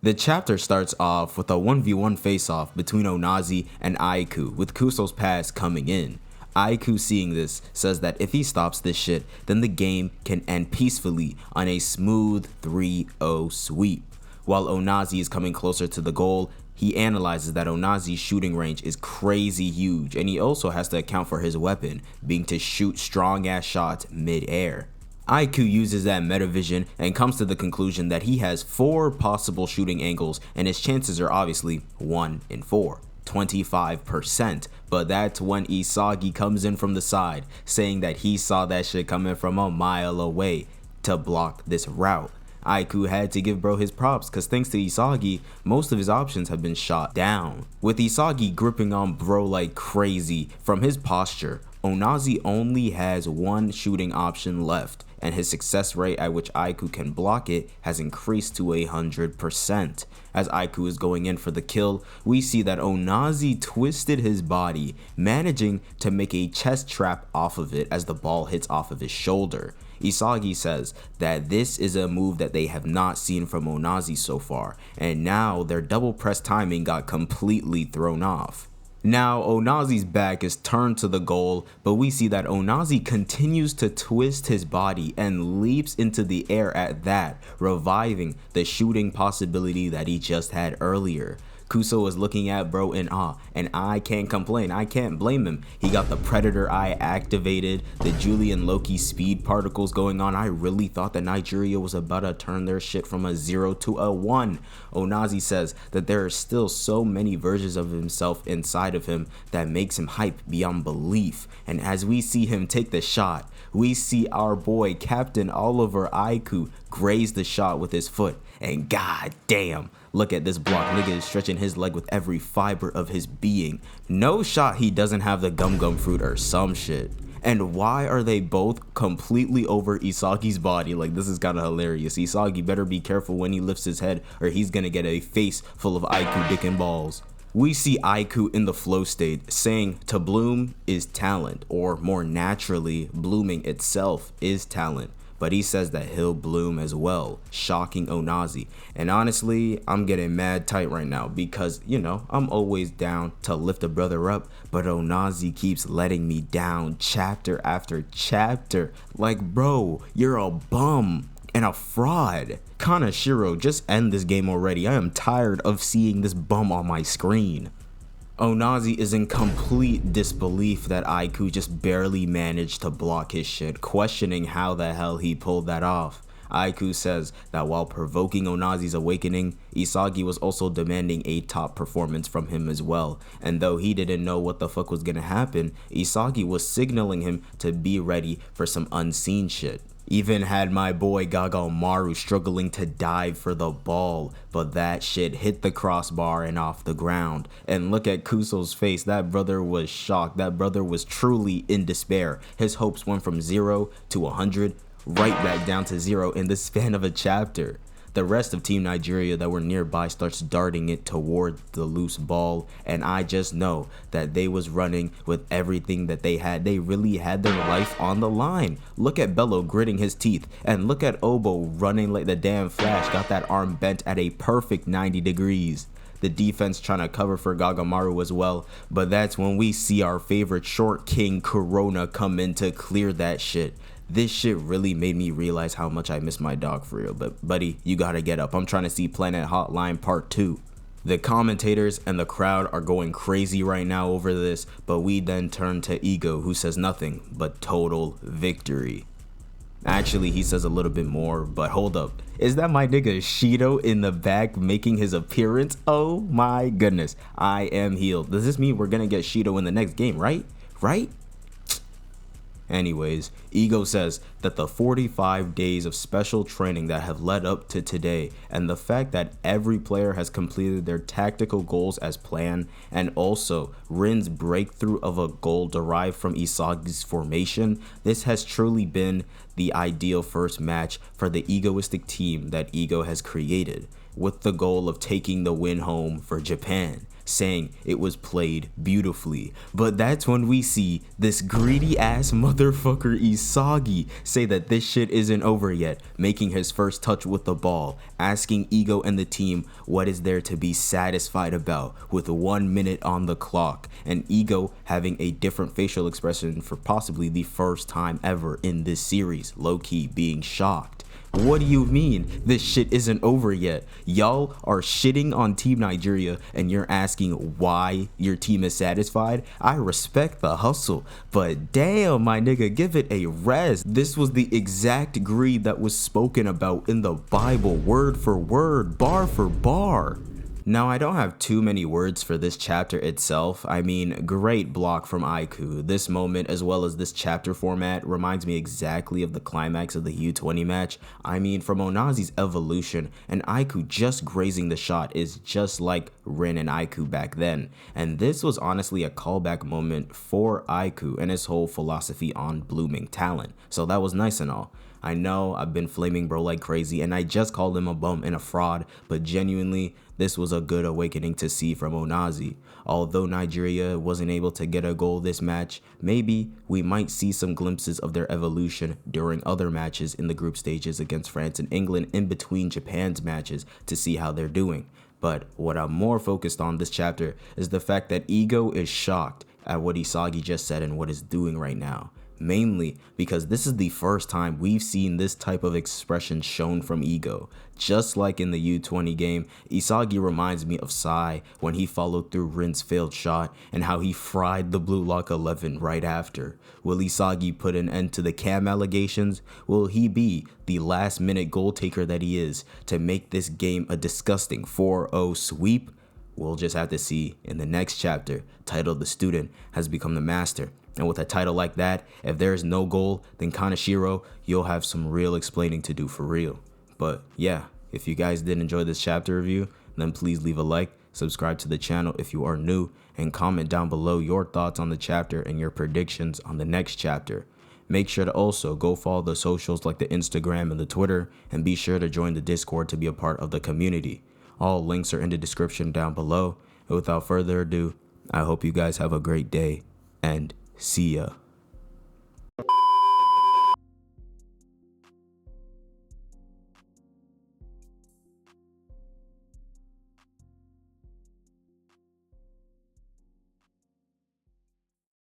The chapter starts off with a 1v1 face-off between Noahsxz and Aiku, with Kuso's pass coming in. Aiku, seeing this, says that if he stops this shit, then the game can end peacefully on a smooth 3-0 sweep. While Noahsxz is coming closer to the goal, he analyzes that Noahsxz's shooting range is crazy huge, and he also has to account for his weapon being to shoot strong ass shots mid-air. Aiku uses that metavision and comes to the conclusion that he has 4 possible shooting angles, and his chances are obviously 1 in 4, 25%. But that's when ISAGI comes in from the side, saying that he saw that shit coming from a mile away to block this route. Aiku had to give bro his props, cause thanks to ISAGI, most of his options have been shot down. With ISAGI gripping on bro like crazy, from his posture, Noahsxz only has 1 shooting option left, and his success rate at which Aiku can block it has increased to 100%. As Aiku is going in for the kill, we see that Noahsxz twisted his body, managing to make a chest trap off of it as the ball hits off of his shoulder. ISAGI says that this is a move that they have not seen from Noahsxz so far, and now their double press timing got completely thrown off. Now Noahsxz's back is turned to the goal, but we see that Noahsxz continues to twist his body and leaps into the air at that, reviving the shooting possibility that he just had earlier. Kuso is looking at bro in awe, and I can't complain, I can't blame him. He got the Predator Eye activated, the Julian Loki speed particles going on. I really thought that Nigeria was about to turn their shit from a 0 to a 1. Noahsxz says that there are still so many versions of himself inside of him that makes him hype beyond belief. And as we see him take the shot, we see our boy Captain Oliver Aiku graze the shot with his foot, and god damn, look at this block. Nigga is stretching his leg with every fiber of his being. No shot he doesn't have the gum fruit or some shit. And why are they both completely over ISAGI's body? Like, this is kind of hilarious. ISAGI better be careful when he lifts his head, or he's gonna get a face full of Aiku dick and balls. We see Aiku in the flow state saying to bloom is talent, or more naturally, blooming itself is talent. But he says that he'll bloom as well, shocking Noahsxz. And honestly, I'm getting mad tight right now because, you know, I'm always down to lift a brother up, but Noahsxz keeps letting me down chapter after chapter. Like, bro, you're a bum and a fraud. Kanashiro, just end this game already. I am tired of seeing this bum on my screen. Noahsxz is in complete disbelief that Aiku just barely managed to block his shit, questioning how the hell he pulled that off. Aiku says that while provoking Noahsxz's awakening, ISAGI was also demanding a top performance from him as well, and though he didn't know what the fuck was gonna happen, ISAGI was signaling him to be ready for some unseen shit. Even had my boy Gagamaru struggling to dive for the ball, but that shit hit the crossbar and off the ground. And look at Kuso's face, that brother was shocked, that brother was truly in despair. His hopes went from 0 to 100, right back down to 0 in the span of a chapter. The rest of Team Nigeria that were nearby starts darting it toward the loose ball, and I just know that they was running with everything that they had. They really had their life on the line. Look at Bello gritting his teeth, and look at Obo running like the damn Flash, got that arm bent at a perfect 90 degrees. The defense trying to cover for Gagamaru as well, but that's when we see our favorite short king Corona come in to clear that shit. This shit really made me realize how much I miss my dog for real, but buddy, you gotta get up. I'm trying to see Planet Hotline Part 2. The commentators and the crowd are going crazy right now over this, but we then turn to Ego, who says nothing but total victory. Actually, he says a little bit more, but hold up. Is that my nigga Shido in the back making his appearance? Oh my goodness, I am healed. Does this mean we're gonna get Shido in the next game, right? Right? Anyways, Ego says that the 45 days of special training that have led up to today, and the fact that every player has completed their tactical goals as planned, and also Rin's breakthrough of a goal derived from ISAGI'S formation, this has truly been the ideal first match for the egoistic team that Ego has created, with the goal of taking the win home for Japan. saying it was played beautifully. But that's when we see this greedy ass motherfucker Isagi say that this shit isn't over yet, making his first touch with the ball, asking Ego and the team what is there to be satisfied about with 1 minute on the clock, and Ego having a different facial expression for possibly the first time ever in this series, low-key being shocked. What do you mean this shit isn't over yet? Y'all are shitting on Team Nigeria and you're asking why your team is satisfied? I respect the hustle, but damn, my nigga, give it a rest. This was the exact greed that was spoken about in the Bible, word for word, bar for bar. Now, I don't have too many words for this chapter itself. I mean, great block from Aiku. This moment, as well as this chapter format, reminds me exactly of the climax of the U20 match. I mean, from Noahsxz's evolution, and Aiku just grazing the shot is just like Rin and Aiku back then. And this was honestly a callback moment for Aiku and his whole philosophy on blooming talent. So that was nice and all. I know I've been flaming bro like crazy and I just called him a bum and a fraud, but genuinely, this was a good awakening to see from Noahsxz. Although Nigeria wasn't able to get a goal this match, maybe we might see some glimpses of their evolution during other matches in the group stages against France and England in between Japan's matches to see how they're doing. But what I'm more focused on this chapter is the fact that Ego is shocked at what Isagi just said and what it's doing right now. Mainly because this is the first time we've seen this type of expression shown from Ego. Just like in the U20 game, Isagi reminds me of Sai when he followed through Rin's failed shot and how he fried the Blue Lock 11 right after. Will Isagi put an end to the Cam allegations? Will he be the last minute goal taker that he is to make this game a disgusting 4-0 sweep? We'll just have to see in the next chapter, titled The Student Has Become the Master. And with a title like that, if there is no goal, then Kaneshiro, you'll have some real explaining to do for real. But yeah, if you guys did enjoy this chapter review, then please leave a like, subscribe to the channel if you are new, and comment down below your thoughts on the chapter and your predictions on the next chapter. Make sure to also go follow the socials like the Instagram and the Twitter, and be sure to join the Discord to be a part of the community. All links are in the description down below. And without further ado, I hope you guys have a great day, and see ya.